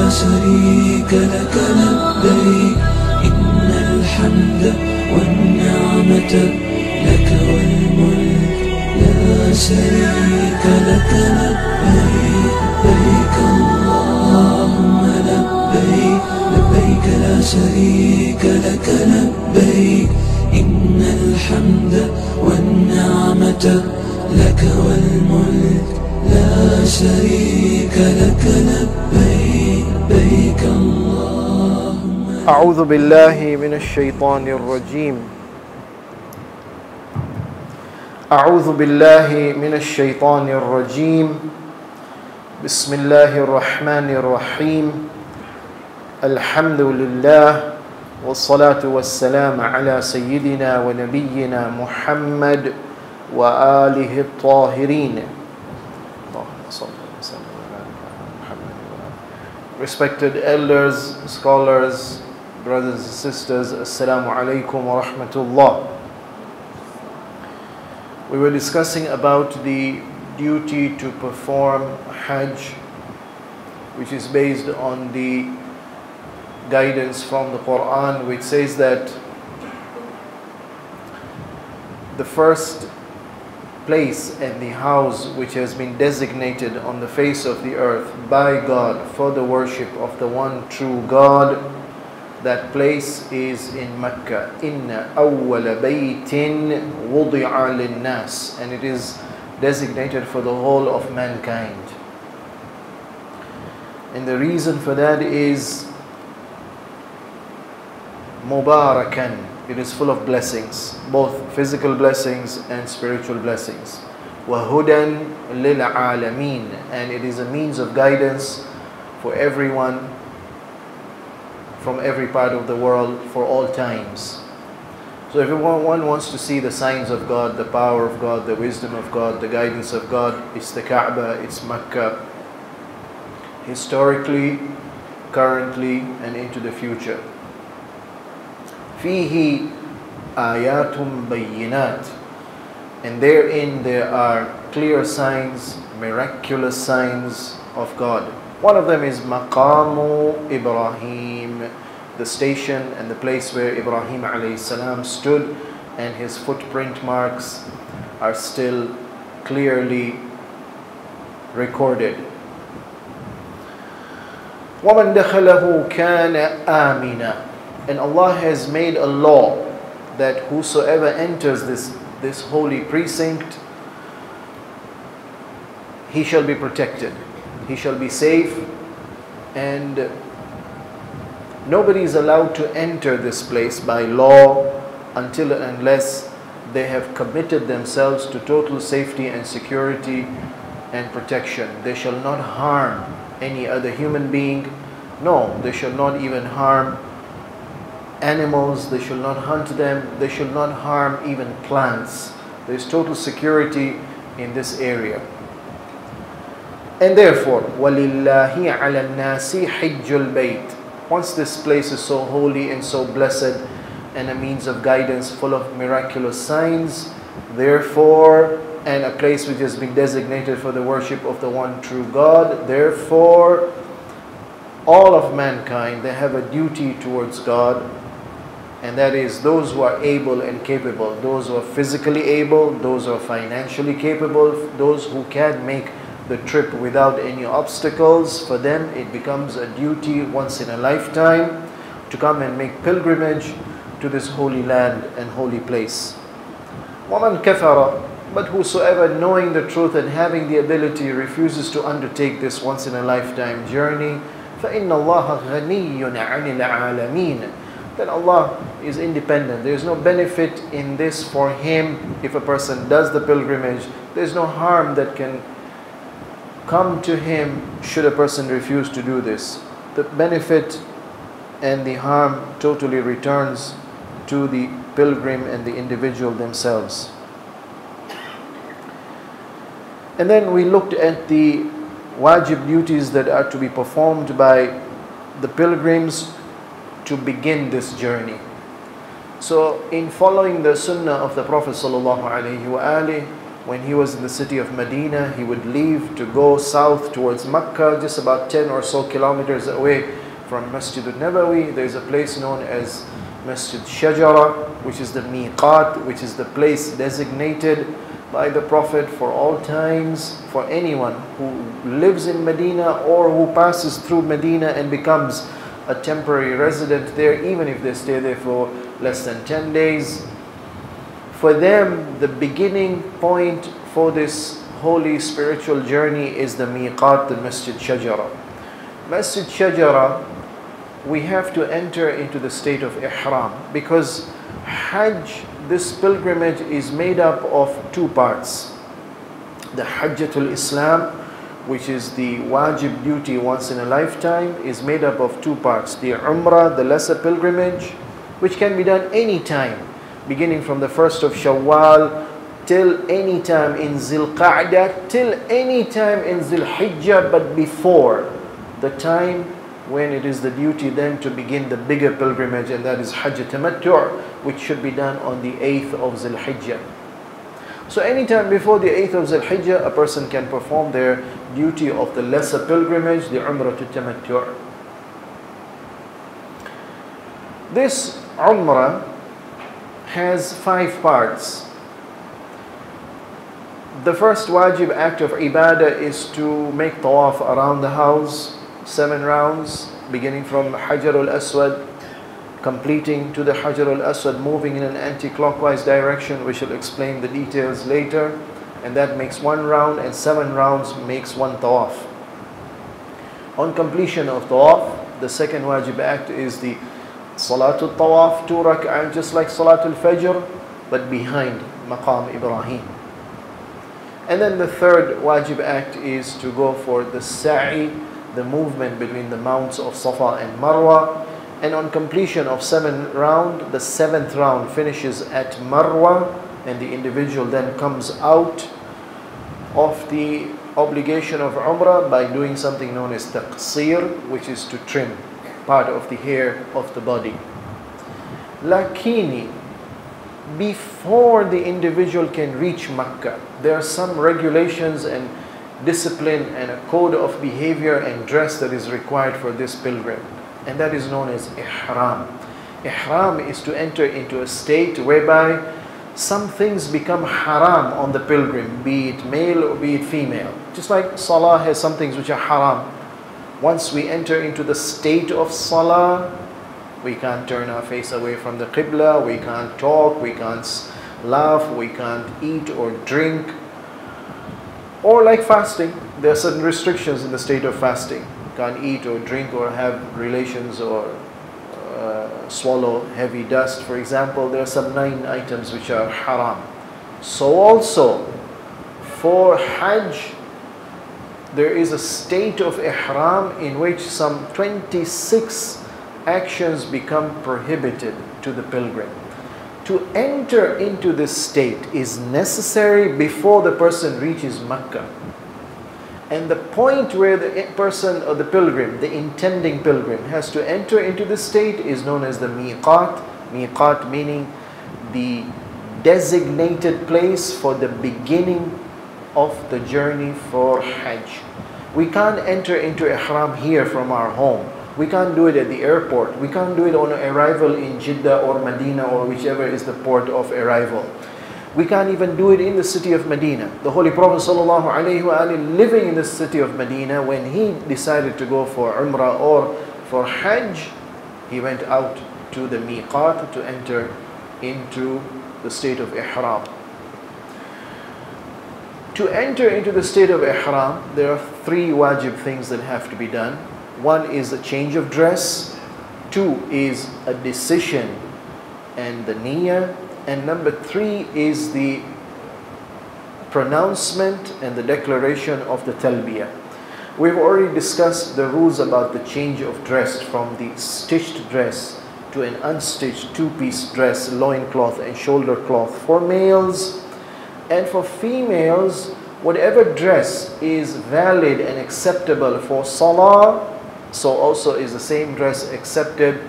شريك لك لبيك إن الحمد والنعمة لك والملك لا شريك لك لبيك لبيك اللهم لبيك لبيك لا شريك لك لبيك إن الحمد والنعمة لك والملك لا شريك لك لبيك لبيك اللهم. أعوذ بالله من الشيطان الرجيم. أعوذ بالله من الشيطان الرجيم. بسم الله الرحمن الرحيم. الحمد لله والصلاة والسلام على سيدنا ونبينا محمد وآله الطاهرين. Respected elders, scholars, brothers and sisters, Assalamu alaikum wa rahmatullah. We were discussing about the duty to perform Hajj, which is based on the guidance from the Quran, which says that the first place and the house which has been designated on the face of the earth by God for the worship of the one true God, that place is in Mecca. Inna awwala baytin wudi'a lin-nas, and it is designated for the whole of mankind. And the reason for that is Mubarakan. It is full of blessings, both physical blessings and spiritual blessings. وَهُدًى لِلْعَالَمِينَ, and it is a means of guidance for everyone from every part of the world for all times. So if one wants to see the signs of God, the power of God, the wisdom of God, the guidance of God, it's the Kaaba, it's Mecca, historically, currently, and into the future. فيه آيات بينات, and therein there are clear signs, miraculous signs of God. One of them is Maqamu Ibrahim, the station and the place where Ibrahim alayhi salam stood, and his footprint marks are still clearly recorded. وَمَنْ دَخَلَهُ كَانَ آمِنًا, and Allah has made a law that whosoever enters this holy precinct, he shall be protected, he shall be safe, and nobody is allowed to enter this place by law until and unless they have committed themselves to total safety and security and protection. They shall not harm any other human being. No, they shall not even harm animals, they shall not hunt them, they shall not harm even plants. There is total security in this area. And therefore, وَلِلَّهِ عَلَى النَّاسِ حِجُّ الْبَيْتِ, once this place is so holy and so blessed and a means of guidance full of miraculous signs, therefore, and a place which has been designated for the worship of the one true God, therefore, all of mankind, they have a duty towards God, and that is those who are able and capable, those who are physically able, those who are financially capable, those who can make the trip without any obstacles. For them it becomes a duty once in a lifetime to come and make pilgrimage to this holy land and holy place. وَمَنْ كَفَرَ, but whosoever knowing the truth and having the ability refuses to undertake this once in a lifetime journey, فَإِنَّ اللَّهَ غَنِيٌّ عَنِ الْعَالَمِينَ, then Allah is independent. There is no benefit in this for him. If a person does the pilgrimage, there is no harm that can come to him should a person refuse to do this. The benefit and the harm totally returns to the pilgrim and the individual themselves. And then we looked at the wajib duties that are to be performed by the pilgrims to begin this journey. So in following the sunnah of the Prophet ﷺ, when he was in the city of Medina, he would leave to go south towards Mecca, just about 10 or so kilometers away from Masjid al-Nabawi. There's a place known as Masjid Shajara, which is the miqat, which is the place designated by the Prophet for all times for anyone who lives in Medina or who passes through Medina and becomes a temporary resident there, even if they stay there for less than 10 days. For them, the beginning point for this holy spiritual journey is the miqat, the Masjid Shajara. Masjid Shajara, we have to enter into the state of ihram, because Hajj, this pilgrimage, is made up of two parts. The Hajjatul Islam, which is the wajib duty once in a lifetime, is made up of two parts. The Umrah, the lesser pilgrimage, which can be done any time, beginning from the 1st of Shawwal till any time in Zil-Qa'dah, till any time in Zil-Hijjah, but before the time when it is the duty then to begin the bigger pilgrimage, and that is Hajj Tamattu', which should be done on the 8th of Zil-Hijjah. So anytime before the 8th of Zil-Hijjah, a person can perform their duty of the lesser pilgrimage, the Umrah to Tamattu'. This Umrah has 5 parts. The first wajib act of ibadah is to make tawaf around the house, 7 rounds, beginning from Hajar al-Aswad, completing to the Hajar al-Aswad, moving in an anti-clockwise direction. We shall explain the details later. And that makes 1 round, and 7 rounds makes 1 tawaf. On completion of tawaf, the second wajib act is the Salatul Tawaf, 2 rak'ah, just like Salatul Fajr, but behind Maqam Ibrahim. And then the third wajib act is to go for the sa'i, the movement between the mounts of Safa and Marwa. And on completion of 7 round, the 7th round finishes at Marwa, and the individual then comes out of the obligation of Umrah by doing something known as taqsir, which is to trim part of the hair of the body. Lakini, before the individual can reach Makkah, there are some regulations and discipline and a code of behavior and dress that is required for this pilgrim, and that is known as ihram. Ihram is to enter into a state whereby some things become haram on the pilgrim, be it male or be it female. Just like salah has some things which are haram. Once we enter into the state of salah, we can't turn our face away from the qibla, we can't talk, we can't laugh, we can't eat or drink. Or like fasting, there are certain restrictions in the state of fasting. You can't eat or drink or have relations or swallow heavy dust, for example. There are some 9 items which are haram. So also, for Hajj, there is a state of ihram in which some 26 actions become prohibited to the pilgrim. To enter into this state is necessary before the person reaches Makkah. And the point where the person or the pilgrim, the intending pilgrim, has to enter into this state is known as the miqat. Miqat meaning the designated place for the beginning of the journey for Hajj. We can't enter into ihram here from our home. We can't do it at the airport. We can't do it on arrival in Jeddah or Medina or whichever is the port of arrival. We can't even do it in the city of Medina. The Holy Prophet ﷺ, living in the city of Medina, when he decided to go for Umrah or for Hajj, he went out to the miqat to enter into the state of ihram. To enter into the state of ihram, there are 3 wajib things that have to be done. 1 is a change of dress, 2 is a decision and the niyyah, and number 3 is the pronouncement and the declaration of the talbiyah. We've already discussed the rules about the change of dress from the stitched dress to an unstitched 2-piece dress, loincloth and shoulder cloth for males. And for females, whatever dress is valid and acceptable for salah, so also is the same dress accepted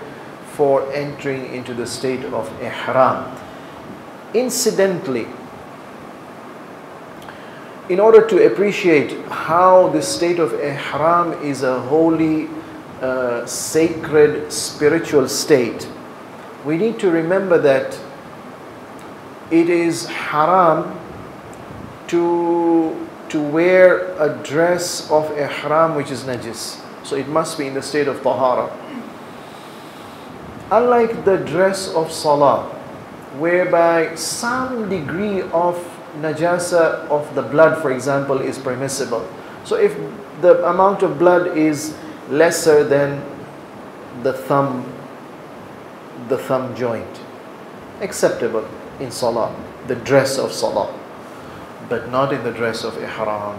for entering into the state of ihram. Incidentally, in order to appreciate how the state of ihram is a holy, sacred, spiritual state, we need to remember that it is haram to wear a dress of ihram which is najis. So it must be in the state of tahara. Unlike the dress of salah, whereby some degree of najasa of the blood, for example, is permissible. So if the amount of blood is lesser than the thumb joint, acceptable in salah, the dress of salah, but not in the dress of ihram.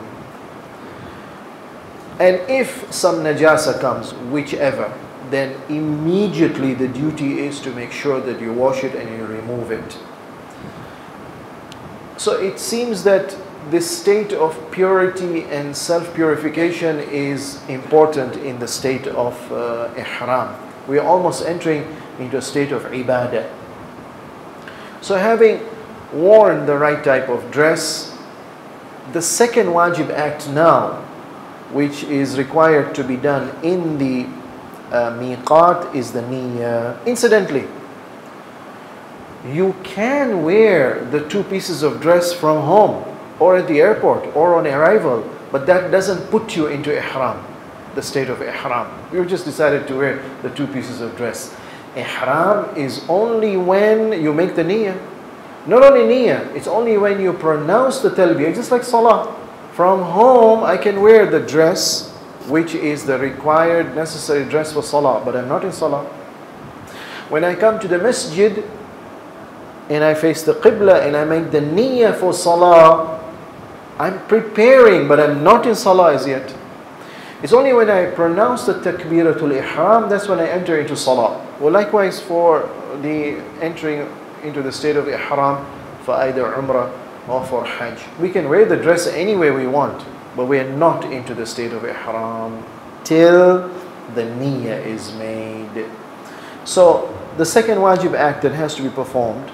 And if some najasa comes, whichever, then immediately the duty is to make sure that you wash it and you remove it. So it seems that this state of purity and self-purification is important in the state of ihram. We are almost entering into a state of ibadah. So having worn the right type of dress, the second wajib act now, which is required to be done in the miqat, is the niyyah. Incidentally, you can wear the two pieces of dress from home or at the airport or on arrival, but that doesn't put you into ihram, the state of ihram. You just decided to wear the two pieces of dress. Ihram is only when you make the niyyah. Not only niyyah, it's only when you pronounce the talbiyah, just like salah. From home, I can wear the dress, which is the required, necessary dress for salah, but I'm not in salah. When I come to the masjid, and I face the qibla, and I make the niyyah for salah, I'm preparing, but I'm not in salah as yet. It's only when I pronounce the takbiratul ihram, that's when I enter into salah. Well, likewise for the entering into the state of ihram for either umrah or for hajj. We can wear the dress any way we want, but we are not into the state of ihram till the niyyah is made. So the second wajib act that has to be performed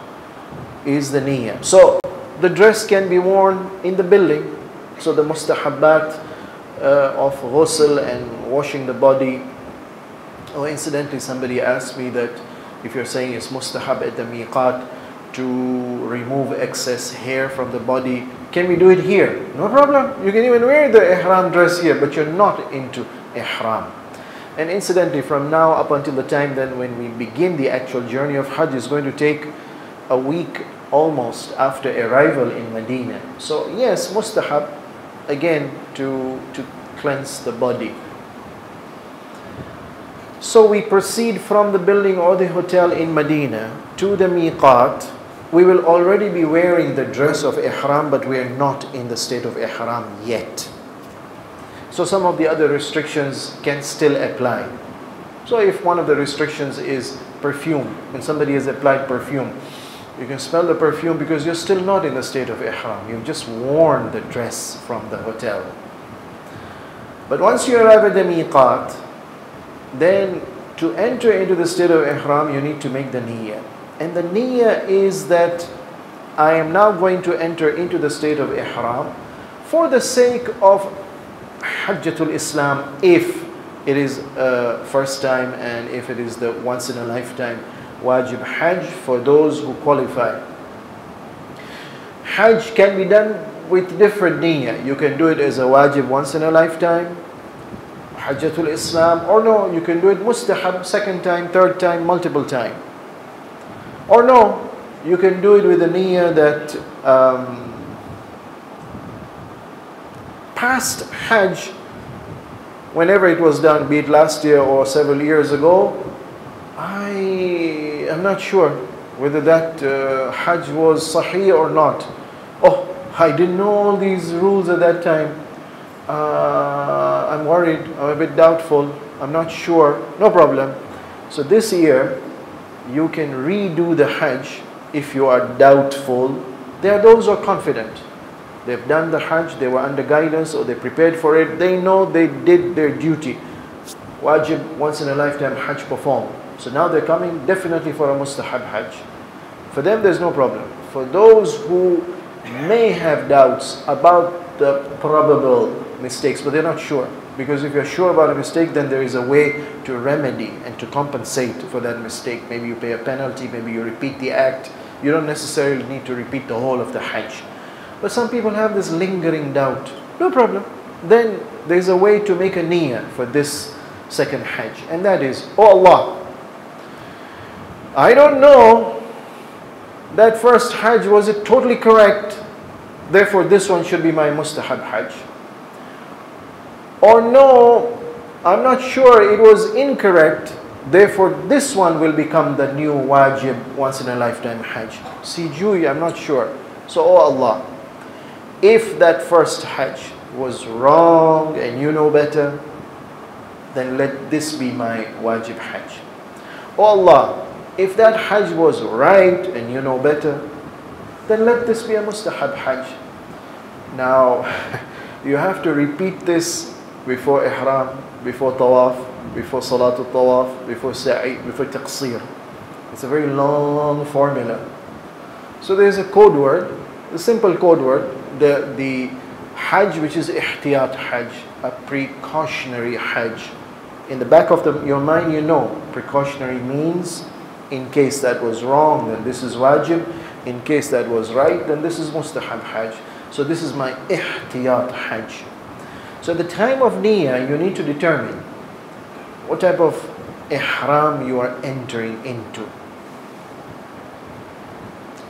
is the niyyah. So the dress can be worn in the building. So the mustahabbat of ghusl and washing the body. Oh, incidentally, somebody asked me that if you're saying it's mustahab at the miqat to remove excess hair from the body, can we do it here? No problem. You can even wear the ihram dress here, but you're not into ihram. And incidentally, from now up until the time then when we begin the actual journey of Hajj is going to take a week almost after arrival in Medina. So yes, mustahab again to cleanse the body. So we proceed from the building or the hotel in Medina to the miqat. We will already be wearing the dress of ihram, but we are not in the state of ihram yet. So some of the other restrictions can still apply. So if one of the restrictions is perfume, and somebody has applied perfume, you can smell the perfume because you're still not in the state of ihram. You've just worn the dress from the hotel. But once you arrive at the miqat, then to enter into the state of ihram, you need to make the niyyah. And the niyyah is that I am now going to enter into the state of ihram for the sake of Hajjatul Islam, if it is first time and if it is the once in a lifetime wajib hajj for those who qualify. Hajj can be done with different niyyah. You can do it as a wajib once in a lifetime, Hajjatul Islam, or no, you can do it mustahab, second time, third time, multiple time. Or no, you can do it with the niyyah that past Hajj, whenever it was done, be it last year or several years ago, I am not sure whether that Hajj was sahih or not. Oh, I didn't know all these rules at that time. I'm worried, I'm a bit doubtful, I'm not sure. No problem. So this year, you can redo the Hajj if you are doubtful. There are those who are confident. They've done the Hajj, they were under guidance, or they prepared for it. They know they did their duty. Wajib, once in a lifetime Hajj performed. So now they're coming definitely for a mustahab Hajj. For them, there's no problem. For those who may have doubts about the probable mistakes, but they're not sure. Because if you're sure about a mistake, then there is a way to remedy and to compensate for that mistake. Maybe you pay a penalty, maybe you repeat the act. You don't necessarily need to repeat the whole of the Hajj. But some people have this lingering doubt. No problem. Then there's a way to make a niyyah for this second Hajj. And that is, oh Allah, I don't know, that first Hajj, was it totally correct? Therefore this one should be my mustahab Hajj. Or no, I'm not sure, it was incorrect, therefore this one will become the new wajib, once in a lifetime Hajj. See, Jew, I'm not sure. So, oh Allah, if that first Hajj was wrong and you know better, then let this be my wajib Hajj. Oh Allah, if that Hajj was right and you know better, then let this be a mustahab Hajj. Now, you have to repeat this before ihram, before tawaf, before salatul tawaf, before sa'i, before taqsir. It's a very long formula. So there's a code word, a simple code word, the Hajj, which is ihtiyat Hajj, a precautionary Hajj. In the back of your mind, you know, precautionary means in case that was wrong, then this is wajib. In case that was right, then this is mustahab Hajj. So this is my ihtiyat Hajj. So at the time of niyyah, you need to determine what type of ihram you are entering into.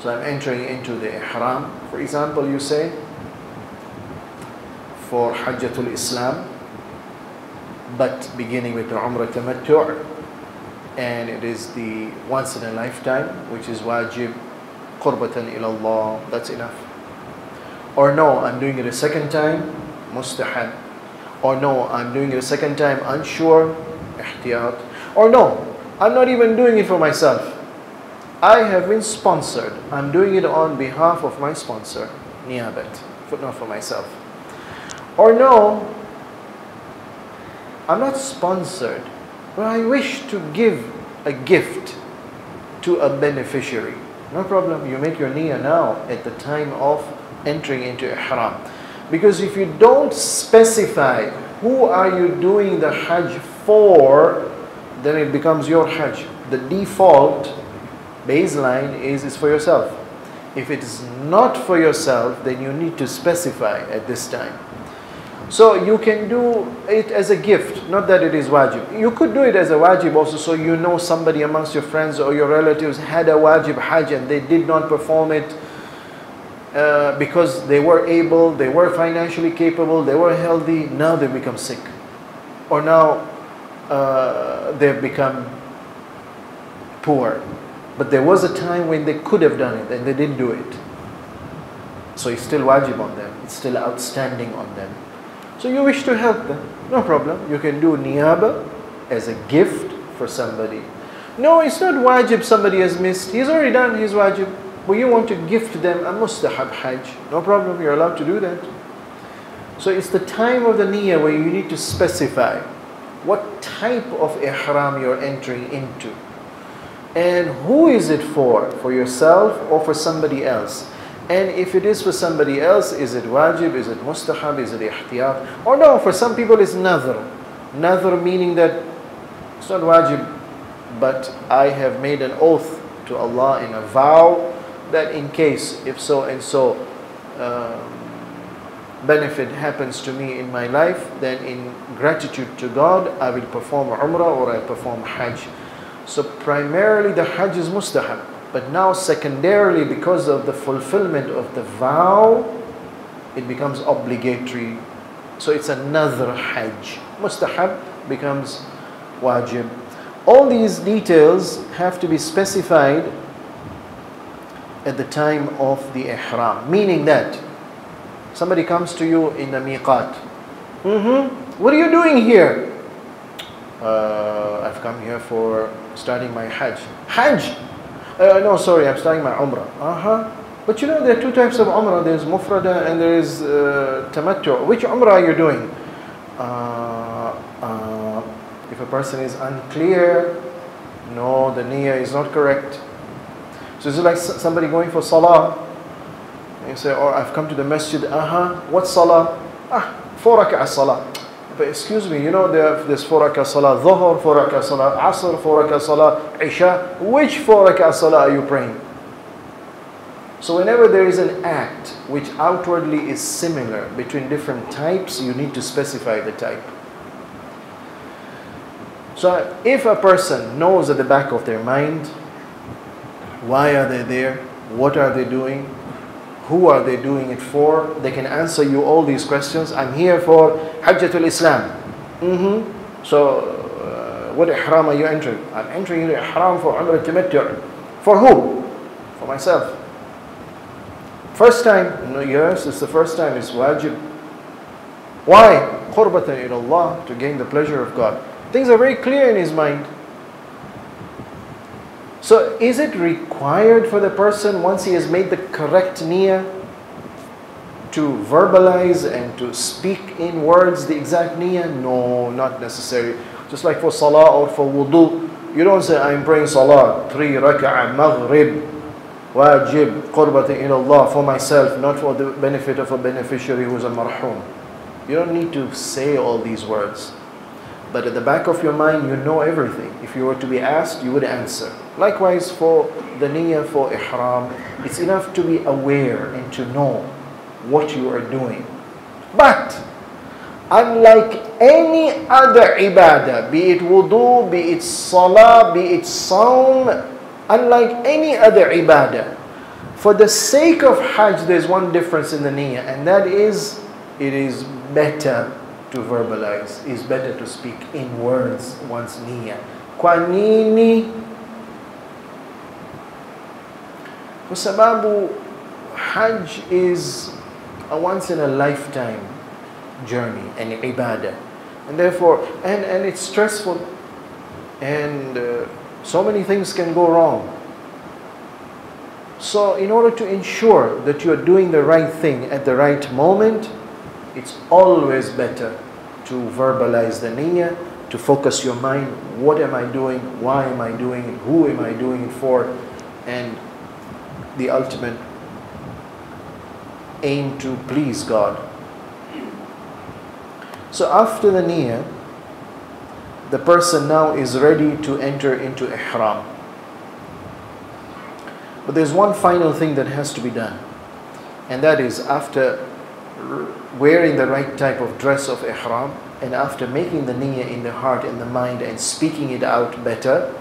So I'm entering into the ihram. For example, you say, for Hajjatul Islam, but beginning with the Umrah Tamattu', and it is the once in a lifetime, which is wajib, qurbatan ilallah, that's enough. Or no, I'm doing it a second time, mustahab. Or no, I'm doing it a second time, unsure, ihtiyat. Or no, I'm not even doing it for myself. I have been sponsored. I'm doing it on behalf of my sponsor, niyabat, not for myself. Or no, I'm not sponsored, but I wish to give a gift to a beneficiary. No problem, you make your niyyah now at the time of entering into ihram. Because if you don't specify who are you doing the Hajj for, then it becomes your Hajj. The default baseline is for yourself. If it is not for yourself, then you need to specify at this time. So you can do it as a gift, not that it is wajib. You could do it as a wajib also, so you know somebody amongst your friends or your relatives had a wajib Hajj and they did not perform it because they were able, they were financially capable, they were healthy. Now they've become sick. Or now they've become poor. But there was a time when they could have done it and they didn't do it. So it's still wajib on them. It's still outstanding on them. So you wish to help them, no problem. You can do niyaba as a gift for somebody. No, it's not wajib somebody has missed. He's already done his wajib. But you want to gift them a mustahab Hajj. No problem, you're allowed to do that. So it's the time of the niyyah where you need to specify what type of ihram you're entering into. And who is it for? For yourself or for somebody else? And if it is for somebody else, is it wajib, is it mustahab, is it ihtiyat? Or no, for some people it's nadhr. Nadhr meaning that it's not wajib, but I have made an oath to Allah in a vow that in case, if so and so benefit happens to me in my life, then in gratitude to God, I will perform Umrah or I perform Hajj. So primarily the Hajj is mustahab. But now secondarily, because of the fulfillment of the vow, it becomes obligatory. So it's another Hajj. Mustahab becomes wajib. All these details have to be specified at the time of the ihram. Meaning that somebody comes to you in the miqat. What are you doing here? I've come here for starting my Hajj. Hajj? No, sorry, I'm starting my Umrah. But you know, there are two types of Umrah. There's Murtadha and there is Tamattu'. Which Umrah are you doing? If a person is unclear, no, the niyyah is not correct. So it's like somebody going for Salah. You say, oh, I've come to the masjid, what salah? 4 rak'ah salah. But excuse me, you know there's 4 rak'ah salah, dhuhr, 4 rak'ah salah, asr, 4 rak'ah salah, isha. Which 4 rak'ah salah are you praying? So whenever there is an act which outwardly is similar between different types, you need to specify the type. So if a person knows at the back of their mind, why are they there? What are they doing? Who are they doing it for? They can answer you all these questions. I'm here for Hajjatul Islam. So what ihram are you entering? I'm entering the ihram for Umrah Tamattu'. For who? For myself. First time? No, yes, it's the first time. It's wajib. Why? Qurbatan ilallah, to gain the pleasure of God. Things are very clear in his mind. So is it required for the person, once he has made the correct niyyah, to verbalize and to speak in words the exact niyyah? No, not necessary. Just like for salah or for wudu, you don't say, I'm praying salah, 3 rak'ah maghrib, wajib, qurbatan ilallah, for myself, not for the benefit of a beneficiary who is a marhum. You don't need to say all these words. But at the back of your mind, you know everything. If you were to be asked, you would answer. Likewise for the niyyah for ihram, it's enough to be aware and to know what you are doing. But unlike any other ibadah, be it wudu, be it salah, be it sawm, unlike any other ibadah, for the sake of Hajj, there's one difference in the niyyah, and that is, it is better to verbalize, is better to speak in words one's niyyah. Kwa nini? Kwa sababu Hajj is a once in a lifetime journey and ibadah, and therefore and it's stressful, and so many things can go wrong. So in order to ensure that you are doing the right thing at the right moment, it's always better to verbalize the niyyah, to focus your mind, what am I doing, why am I doing it, who am I doing it for, and the ultimate aim to please God. So after the niyyah, the person now is ready to enter into ihram. But there's one final thing that has to be done, and that is after wearing the right type of dress of ihram, and after making the niyyah in the heart and the mind and speaking it out better,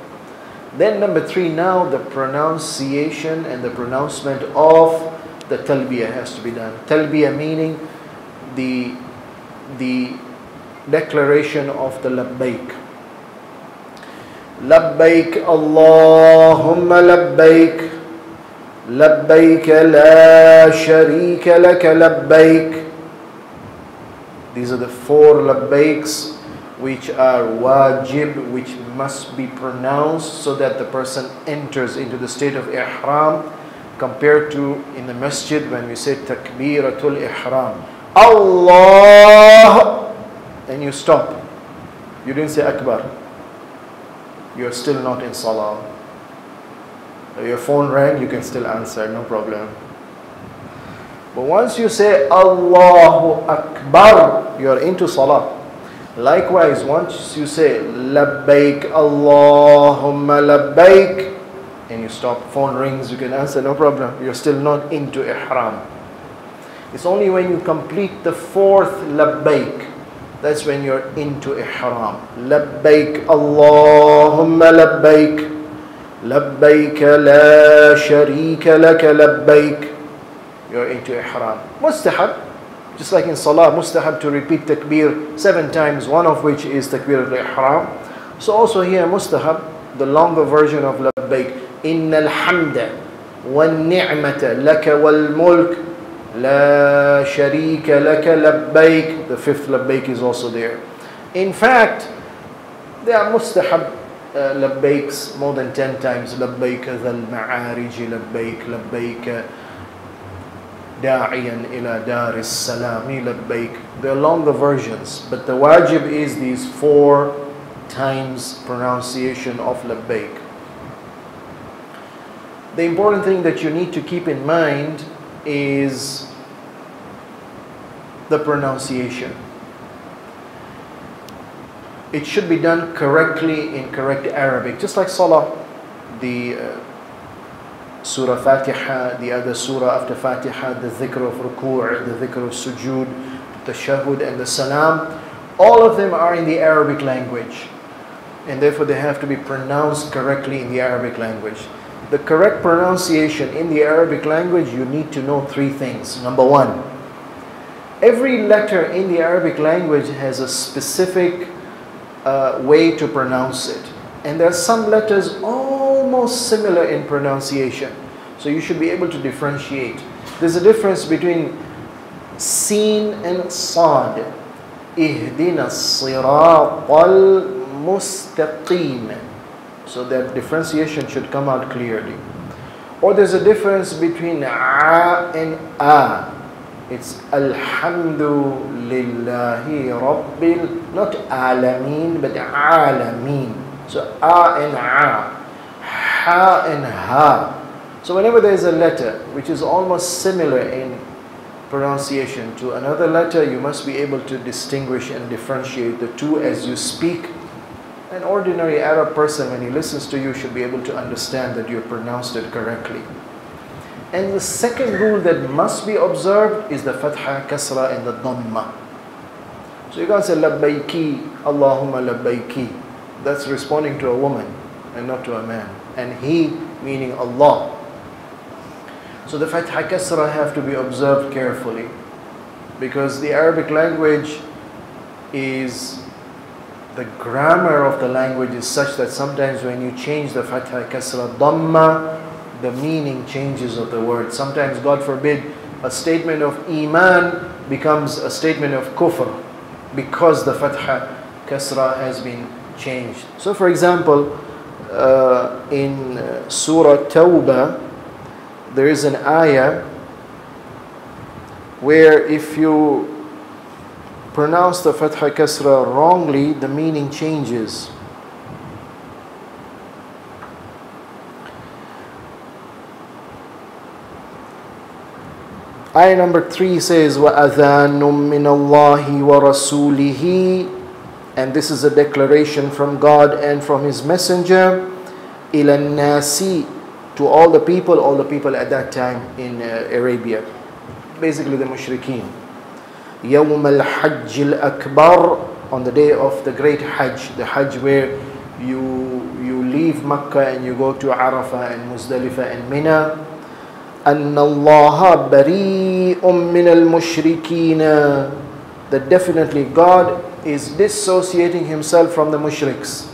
then number 3, now the pronunciation and the pronouncement of the talbiyah has to be done. Talbiyah meaning the declaration of the labbaik. Labbaik Allahumma labbaik, labbaik la sharika laka labbaik. These are the 4 labbaiks which are wajib, which must be pronounced so that the person enters into the state of ihram, compared to in the masjid when we say takbiratul ihram. Allah, and you stop. You didn't say akbar. You're still not in salah. Your phone rang, you can still answer, no problem. But once you say Allahu Akbar, you are into salah. Likewise, once you say labbaik Allahumma labbaik, and you stop, phone rings, you can answer, no problem. You're still not into ihram. It's only when you complete the 4th labbaik, that's when you're into ihram. Labbaik Allahumma labbaik, labbaik la sharika laka labbaik. You're into ihram. Mustahab, just like in salah, mustahab to repeat takbir 7 times, one of which is takbir al-ihram. So also here mustahab, the longer version of labbaik. Innal hamda wan ni'mata laka wal mulk la sharika laka labbaik. The 5th labbaik is also there. In fact, there are mustahab labbaiks more than 10 times. Labbaik dhal ma'arij, labbaik, labbaik da'iyan ila daris salami labbaik. There are longer versions, but the wajib is these 4 times pronunciation of labbaik. The important thing that you need to keep in mind is the pronunciation. It should be done correctly in correct Arabic, just like Salah, the Surah Fatiha, the other Surah after Fatiha, the dhikr of ruku', the dhikr of sujood, the tashahhud and the salam. All of them are in the Arabic language, and therefore they have to be pronounced correctly in the Arabic language. The correct pronunciation in the Arabic language, you need to know three things. Number one, every letter in the Arabic language has a specific way to pronounce it. And there are some letters almost similar in pronunciation. So you should be able to differentiate. There's a difference between Sin and Sad. Ihdina as-siratal mustaqim. So that differentiation should come out clearly. Or there's a difference between A and A. It's Alhamdulillahi Rabbil, not Alameen, but Alameen. So A and A, Ha and Ha. So whenever there is a letter which is almost similar in pronunciation to another letter, you must be able to distinguish and differentiate the two as you speak. An ordinary Arab person, when he listens to you, should be able to understand that you pronounced it correctly. And the second rule that must be observed is the Fatha, Kasra and the Dhamma. So you can't say Labbaiki, Allahumma Labbaiki. That's responding to a woman and not to a man. And he meaning Allah. So the Fatha, Kasra have to be observed carefully, because the Arabic language is, the grammar of the language is such that sometimes when you change the Fatha, Kasra, Dhamma, the meaning changes of the word. Sometimes, God forbid, a statement of Iman becomes a statement of Kufr because the Fatha, Kasra has been changed. So for example, in Surah Tawbah, there is an ayah where if you pronounce the Fatha Kasra wrongly, the meaning changes. Ayah number 3 says, وَأَذَانٌ مِّنَ اللَّهِ وَرَسُولِهِ, and this is a declaration from God and from His Messenger, إِلَى النَّاسِ, to all the people at that time in Arabia, basically the mushrikeen. يَوْمَ الْحَجِّ الْأَكْبَرِ, on the day of the great Hajj, the Hajj where you leave Makkah and you go to Arafah and Muzdalifah and Mina. أَنَّ اللَّهَ بَرِيءٌ مِّنَ الْمُشْرِكِينَ, that definitely God is dissociating Himself from the mushriks.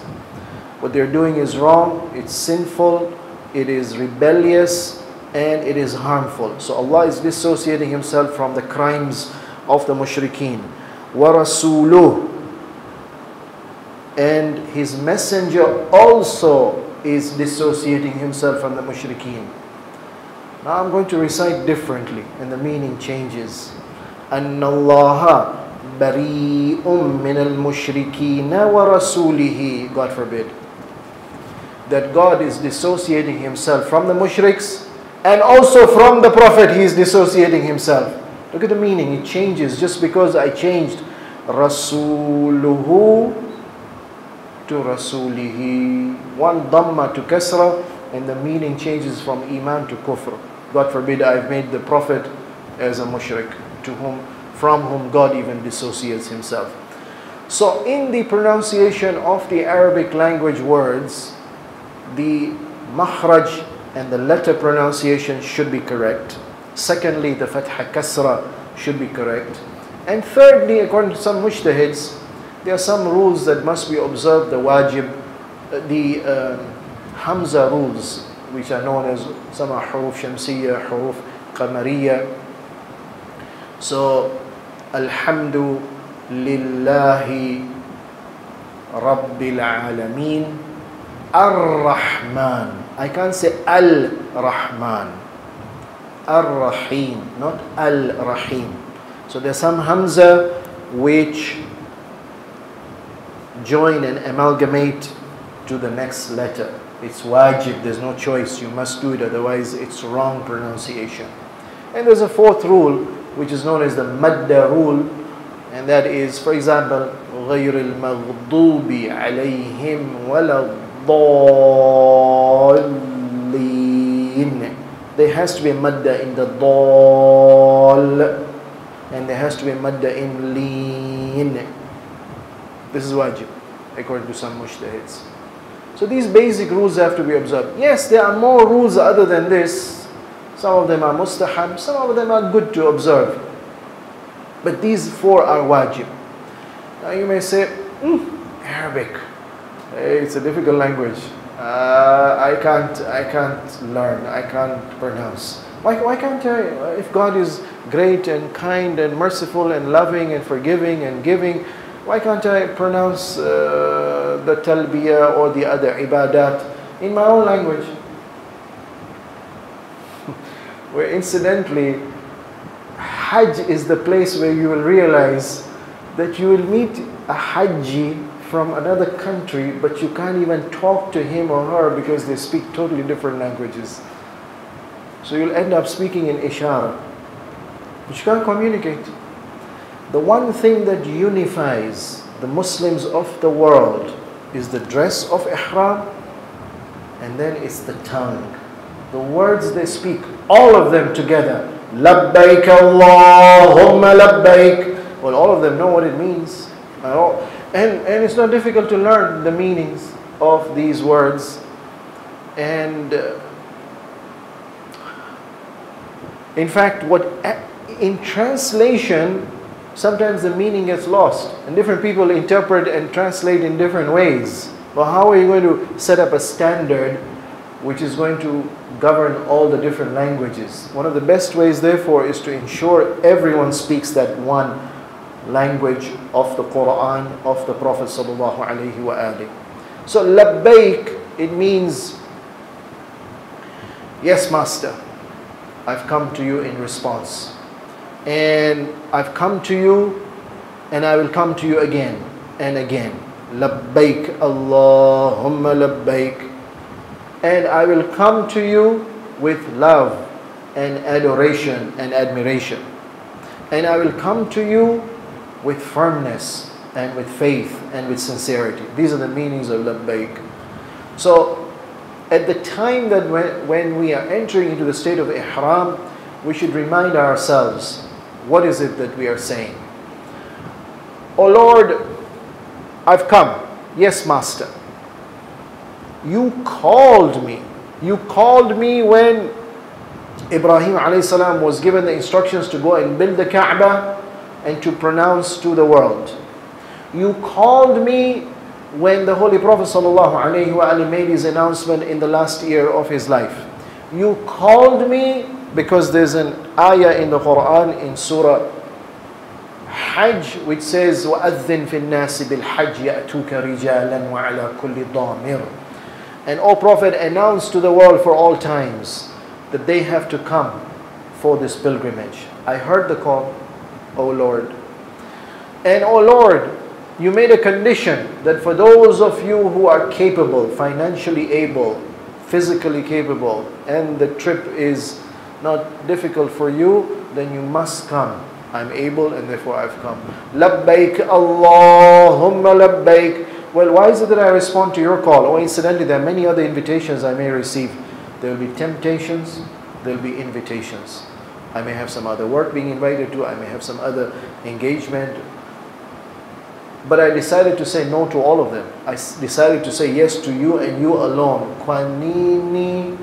What they're doing is wrong, it's sinful, it is rebellious, and it is harmful. So Allah is dissociating Himself from the crimes of the mushrikeen. وَرَسُولُهُ, and His Messenger also is dissociating himself from the mushrikeen. Now I'm going to recite differently and the meaning changes. أَنَّ اللَّهَ بَرِيءٌ مِّنَ الْمُشْرِكِينَ وَرَسُولِهِ, God forbid, that God is dissociating Himself from the mushriks and also from the Prophet He is dissociating Himself. Look at the meaning, it changes just because I changed Rasuluhu to Rasulihi. One Dhamma to Kasra, and the meaning changes from Iman to Kufr. God forbid I've made the Prophet as a mushrik, from whom God even dissociates Himself. So in the pronunciation of the Arabic language words, the makhraj and the letter pronunciation should be correct. Secondly, the Fatha Kasra should be correct. And thirdly, according to some mujtahids, there are some rules that must be observed, the wajib, the Hamza rules, which are known as some are huruf shamsiyya, huruf qamariyya. So, Alhamdu Lillahi Rabbil Alameen Ar-Rahman. I can't say Al-Rahman. Ar-Rahim, not Al-Rahim. So there's some Hamza which join and amalgamate to the next letter. It's wajib, there's no choice, you must do it, otherwise it's wrong pronunciation. And there's a fourth rule, which is known as the madda rule, and that is, for example, غير المغضوب عليهم ولا الضالين. There has to be a madda in the dal, and there has to be a madda in leen. This is wajib, according to some mujtahids. So these basic rules have to be observed. Yes, there are more rules other than this. Some of them are mustahab, some of them are good to observe. But these four are wajib. Now you may say, Arabic, it's a difficult language. I can't learn, I can't pronounce. Why can't I? If God is great and kind and merciful and loving and forgiving and giving, why can't I pronounce the talbiyah or the other ibadat in my own language? Where incidentally, Hajj is the place where you will realize that you will meet a Hajji from another country, but you can't even talk to him or her because they speak totally different languages. So you'll end up speaking in ishara, but you can't communicate. The one thing that unifies the Muslims of the world is the dress of ihram, and then it's the tongue. The words they speak, all of them together. Labbaik Allahumma labbaik. Well, all of them know what it means. And it's not difficult to learn the meanings of these words. And in fact, in translation, sometimes the meaning gets lost. And different people interpret and translate in different ways. But how are you going to set up a standard which is going to govern all the different languages? One of the best ways, therefore, is to ensure everyone speaks that one language of the Quran, of the Prophet sallallahu alaihi wasallam. So labbaik, it means, yes, Master, I've come to you in response. And I've come to you, and I will come to you again and again. Labbaik Allahumma labbaik. And I will come to you with love and adoration and admiration. And I will come to you with firmness and with faith and with sincerity. These are the meanings of labbaik. So at the time that when we are entering into the state of ihram, we should remind ourselves, what is it that we are saying? Oh Lord, I've come. Yes, Master. You called me. You called me when Ibrahim alayhi salam was given the instructions to go and build the Kaaba and to pronounce to the world. You called me when the Holy Prophet sallallahu alaihi wasallam made his announcement in the last year of his life. You called me because there's an ayah in the Quran in Surah Hajj which says وَأَذِّن فِي النَّاسِ بِالْحَجِّ يَأْتُوكَ رِجَالًا وَعَلَى كُلِّ ضَامِرٍ. And O Prophet, announce to the world for all times that they have to come for this pilgrimage. I heard the call, O Lord. And O Lord, you made a condition that for those of you who are capable, financially able, physically capable, and the trip is not difficult for you, then you must come. I'm able and therefore I've come. Labbaik Allahumma labbaik. Well, why is it that I respond to your call? Oh, incidentally, there are many other invitations I may receive. There will be temptations, there will be invitations. I may have some other work being invited to, I may have some other engagement. But I decided to say no to all of them. I decided to say yes to you and you alone. Kwanini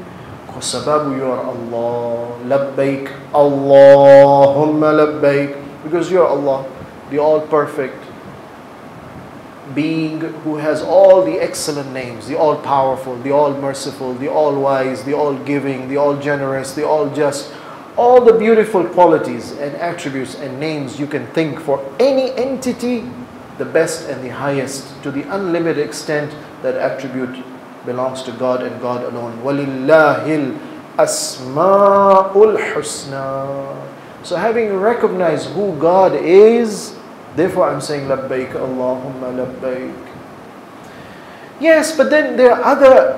sababu you are Allah. Labbaik Allahumma labbaik. Because you are Allah, the all-perfect being who has all the excellent names, the all-powerful, the all-merciful, the all-wise, the all-giving, the all-generous, the all-just, all the beautiful qualities and attributes and names you can think for any entity, the best and the highest, to the unlimited extent that attribute belongs to God and God alone. وَلِلَّهِ الْأَسْمَاءُ الْحُسْنَى. So having recognized who God is, therefore I'm saying labbaik Allahumma labbaik. Yes, but then there are other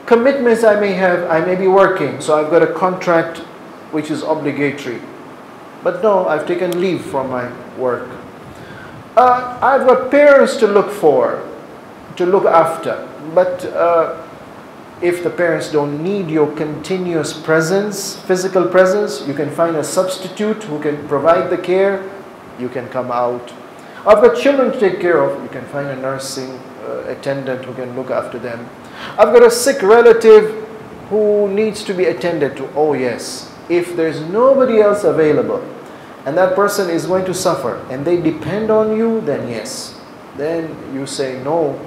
commitments I may have. I may be working, so I've got a contract which is obligatory. But no, I've taken leave from my work. I've got parents to look after. But if the parents don't need your continuous presence, physical presence, you can find a substitute who can provide the care. You can come out. I've got children to take care of. You can find a nursing attendant who can look after them. I've got a sick relative who needs to be attended to. Oh yes, if there's nobody else available and that person is going to suffer and they depend on you, then yes. Then you say no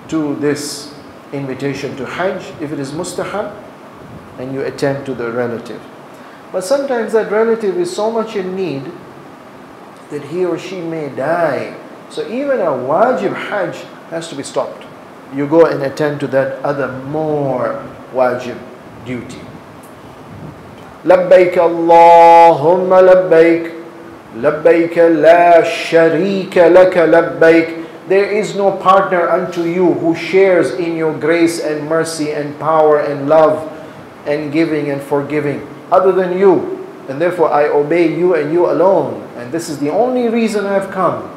to this invitation to Hajj if it is mustahab, and you attend to the relative. But sometimes that relative is so much in need that he or she may die. So even a wajib Hajj has to be stopped. You go and attend to that other more wajib duty. Labbaik Allahumma labbaik, labbaik la sharika laka labbaik. There is no partner unto you who shares in your grace and mercy and power and love and giving and forgiving other than you. And therefore I obey you and you alone. And this is the only reason I've come.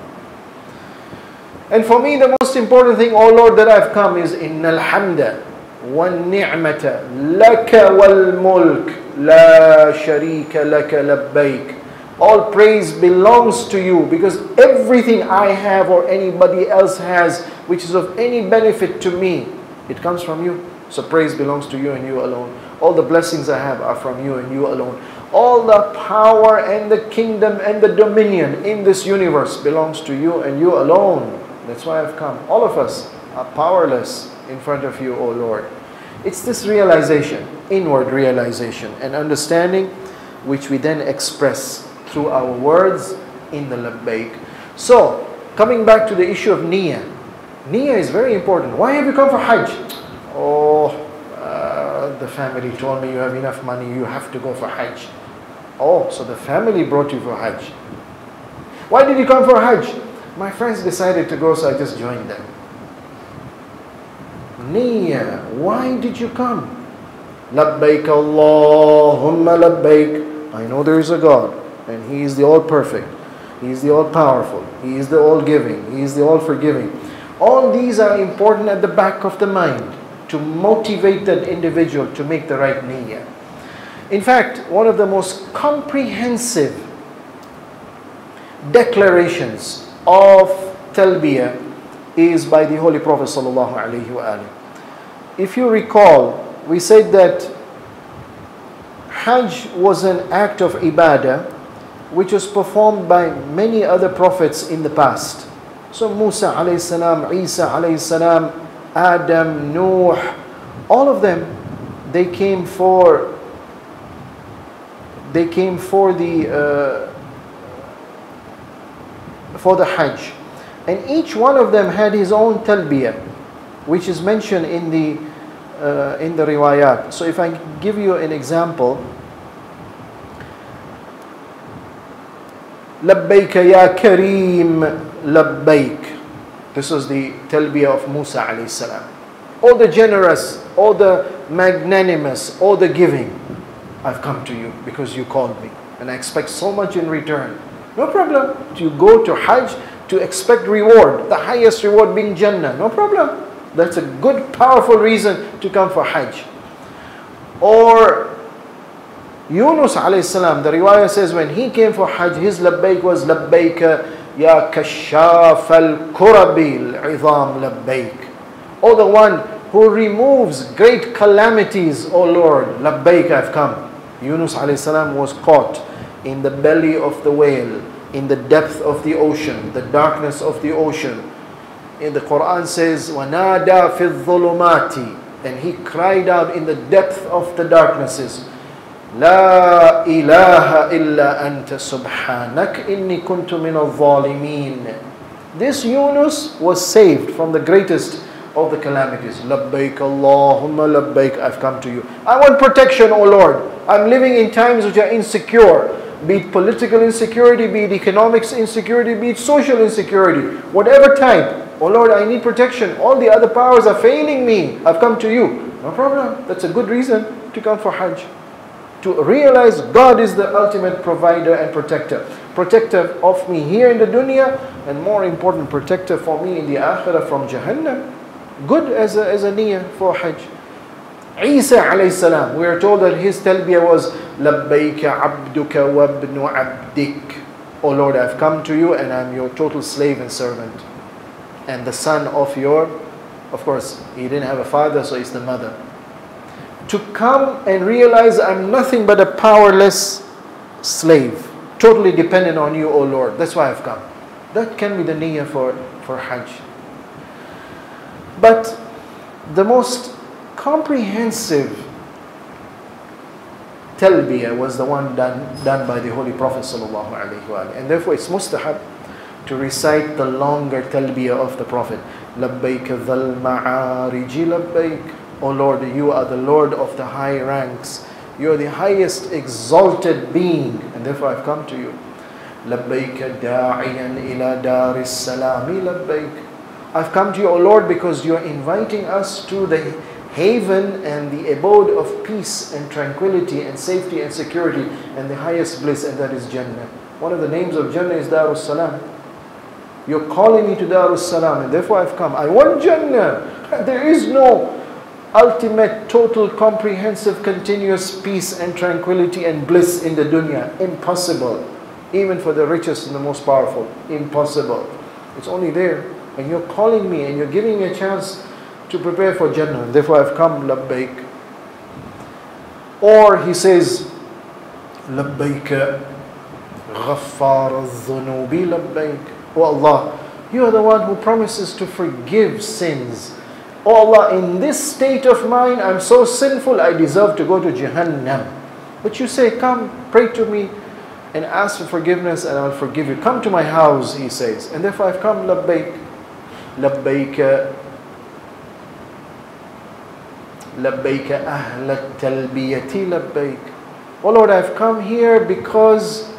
And for me the most important thing, oh Lord, that I've come is Innal hamda wan ni'mata laka wal mulk la sharika laka labbaik. All praise belongs to you, because everything I have or anybody else has which is of any benefit to me, it comes from you. So praise belongs to you and you alone. All the blessings I have are from you and you alone. All the power and the kingdom and the dominion in this universe belongs to you and you alone. That's why I've come. All of us are powerless in front of you, O Lord. It's this realization, inward realization and understanding, which we then express through our words in the labbaik. So, coming back to the issue of niyyah. Niyyah is very important. Why have you come for Hajj? Oh, the family told me you have enough money, you have to go for Hajj. Oh, so the family brought you for Hajj. Why did you come for Hajj? My friends decided to go, so I just joined them. Niyyah, why did you come? Labbaik Allahumma labbaik. I know there is a God, and He is the all-perfect. He is the all-powerful. He is the all-giving. He is the all-forgiving. All these are important at the back of the mind to motivate that individual to make the right niyyah. In fact, one of the most comprehensive declarations of talbiyah is by the Holy Prophet sallallahu alaihi wasallam. If you recall, we said that Hajj was an act of ibadah which was performed by many other prophets in the past. So Musa alayhi salam, Isa alayhi salam, Adam, Nuh, all of them, they came for the Hajj, and each one of them had his own talbiyah, which is mentioned in the riwayat. So if I give you an example, Labbaik ya Kareem, Labbaik. This was the talbiyah of Musa alayhi salam. Oh the generous, oh the magnanimous, oh the giving, I've come to you because you called me and I expect so much in return. No problem. You go to Hajj to expect reward, the highest reward being Jannah. No problem. That's a good, powerful reason to come for Hajj. Or Yunus alayhi salam, the riwayah says when he came for Hajj, his labbaik was labbaik ya kashaf al-kurabi al-'idham labbaik. Oh, the one who removes great calamities, oh Lord, labbaik, I've come. Yunus alayhi salam was caught in the belly of the whale, in the depth of the ocean, the darkness of the ocean. In the Quran says, وَنَادَى فِي الظُّلُمَاتِ, and he cried out in the depth of the darknesses, لا إله إلا أنت سبحانك إني كنت من الظالمين. This Yunus was saved from the greatest of the calamities. لبيك اللهم لبيك, I've come to you. I want protection, O Lord. I'm living in times which are insecure, be it political insecurity, be it economics insecurity, be it social insecurity, whatever type. Oh Lord, I need protection. All the other powers are failing me. I've come to you. No problem. That's a good reason to come for Hajj. to realize God is the ultimate provider and protector. Protector of me here in the dunya, and more important, protector for me in the akhirah from Jahannam. Good as a niyyah for Hajj. Isa alayhi salam, we are told that his talbiyah was labbayka abduka wa ibnu abdik. Oh Lord, I've come to you and I'm your total slave and servant. And the son of your, of course, he didn't have a father, so he's the mother. To come and realize I'm nothing but a powerless slave, totally dependent on you, O Lord. That's why I've come. That can be the niyyah for Hajj. But the most comprehensive talbiyah was the one done by the Holy Prophet sallallahu alaihi wasallam, and therefore it's mustahab to recite the longer talbiyah of the Prophet. Labbaik dhal ma'ariji labbaik. O Lord, you are the Lord of the high ranks. You are the highest exalted being, and therefore I've come to you. Labbaik da'iyan ila daris salami labbaik. I've come to you, O Lord, because you are inviting us to the haven and the abode of peace and tranquility and safety and security and the highest bliss, and that is Jannah. One of the names of Jannah is Darus Salam. You're calling me to Darus Salam, and therefore I've come. I want Jannah. There is no ultimate, total, comprehensive, continuous peace and tranquility and bliss in the dunya. Impossible. Even for the richest and the most powerful. Impossible. It's only there. And you're calling me and you're giving me a chance to prepare for Jannah. Therefore I've come, labbaik. Or he says, labbaik ghaffar al-dhunubi labbaik. Oh Allah, you are the one who promises to forgive sins. Oh Allah, in this state of mind, I'm so sinful, I deserve to go to Jahannam. But you say, come, pray to me and ask for forgiveness and I'll forgive you. Come to my house, he says. And therefore I've come, labbaik. Labbaik ahla talbiyati labbaik. Oh Lord, I've come here because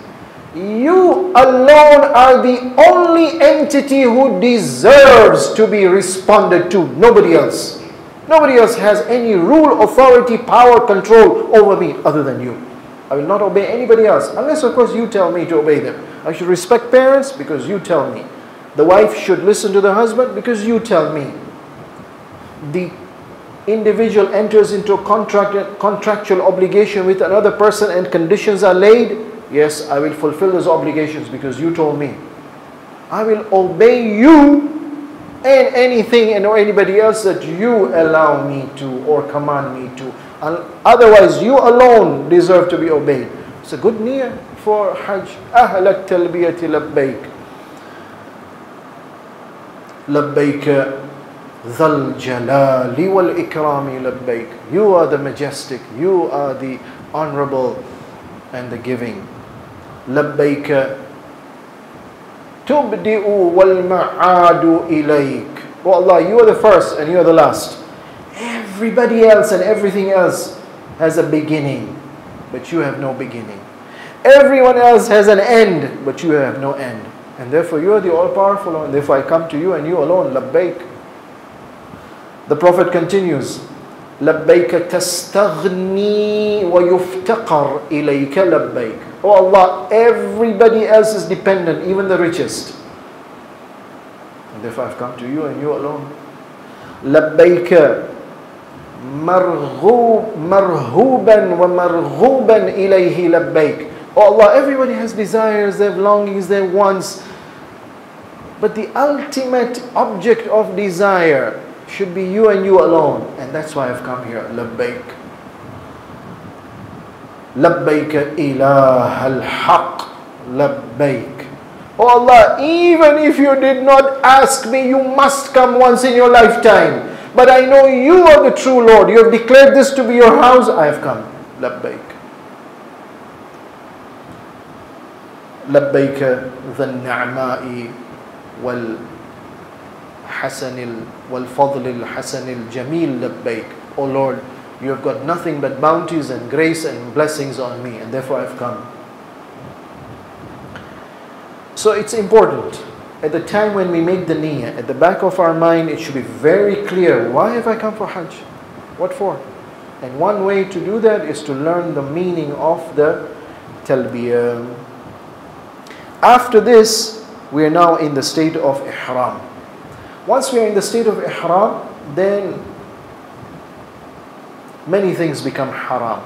you alone are the only entity who deserves to be responded to. Nobody else. Nobody else has any rule, authority, power, control over me other than you. I will not obey anybody else unless, of course, you tell me to obey them. I should respect parents because you tell me. The wife should listen to the husband because you tell me. The individual enters into a contractual obligation with another person and conditions are laid. Yes, I will fulfill those obligations because you told me. I will obey you and anything and or anybody else that you allow me to or command me to. Otherwise, you alone deserve to be obeyed. It's a good niyyah for Hajj. Ahlat talbiyati labbaik. Labbaik dhal jalali wal ikrami labbaik. You are the majestic. You are the honorable and the giving. Labbaik tubdi'u wal ma'adu ilayk. Oh Allah, you are the first and you are the last. Everybody else and everything else has a beginning, but you have no beginning. Everyone else has an end, but you have no end. And therefore you are the all-powerful one. Therefore I come to you and you alone. Labbaik. The Prophet continues, Labbaik tastaghni wa yuftaqar ilayka labbaik. Oh Allah, everybody else is dependent, even the richest. And therefore I've come to you and you alone. Labbaik marhuban wa marghuban ilayhi labbaik. Oh Allah, everybody has desires, they have longings, they have wants. But the ultimate object of desire should be you and you alone. And that's why I've come here. Labbaik. Labbaik ilah al-haq. Labbaik. Oh Allah, even if you did not ask me, you must come once in your lifetime. But I know you are the true Lord. You have declared this to be your house. I have come. Labbaik. Labbaik dhan ni'ma'i wal hasanil wal fadlil hasanil jamil labbaik. Oh Lord, you have got nothing but bounties and grace and blessings on me, and therefore I've come. So it's important. At the time when we make the niyyah, at the back of our mind, it should be very clear. Why have I come for Hajj? What for? And one way to do that is to learn the meaning of the talbiyah. After this, we are now in the state of ihram. Once we are in the state of ihram, then many things become haram.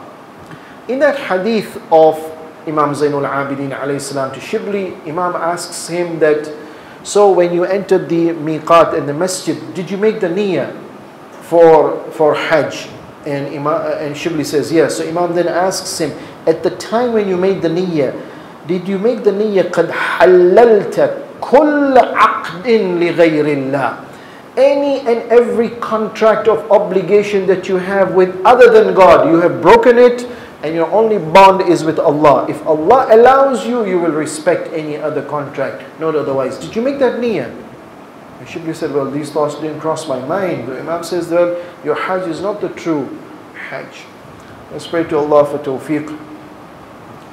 In that hadith of Imam Zainul Abidin alayhi salam to Shibli, Imam asks him that, so when you entered the miqat and the masjid, did you make the niyyah for Hajj? And Shibli says yes. So Imam then asks him, at the time when you made the niyyah, did you make the niyyah قَدْ حَلَّلْتَ كُلَّ عَقْدٍ لِغَيْرِ اللَّهِ? Any and every contract of obligation that you have with other than God, you have broken it, and your only bond is with Allah. If Allah allows you, you will respect any other contract, not otherwise. Did you make that niyyah? And Shibli said, well, these thoughts didn't cross my mind. The Imam says, well, your Hajj is not the true Hajj. Let's pray to Allah for tawfiq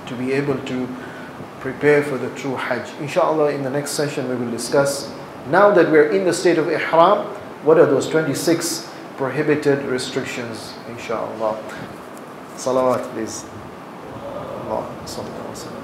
to be able to prepare for the true Hajj. Inshallah, in the next session we will discuss, now that we're in the state of ihram, what are those 26 prohibited restrictions? Inshallah. Salawat, please. Allah.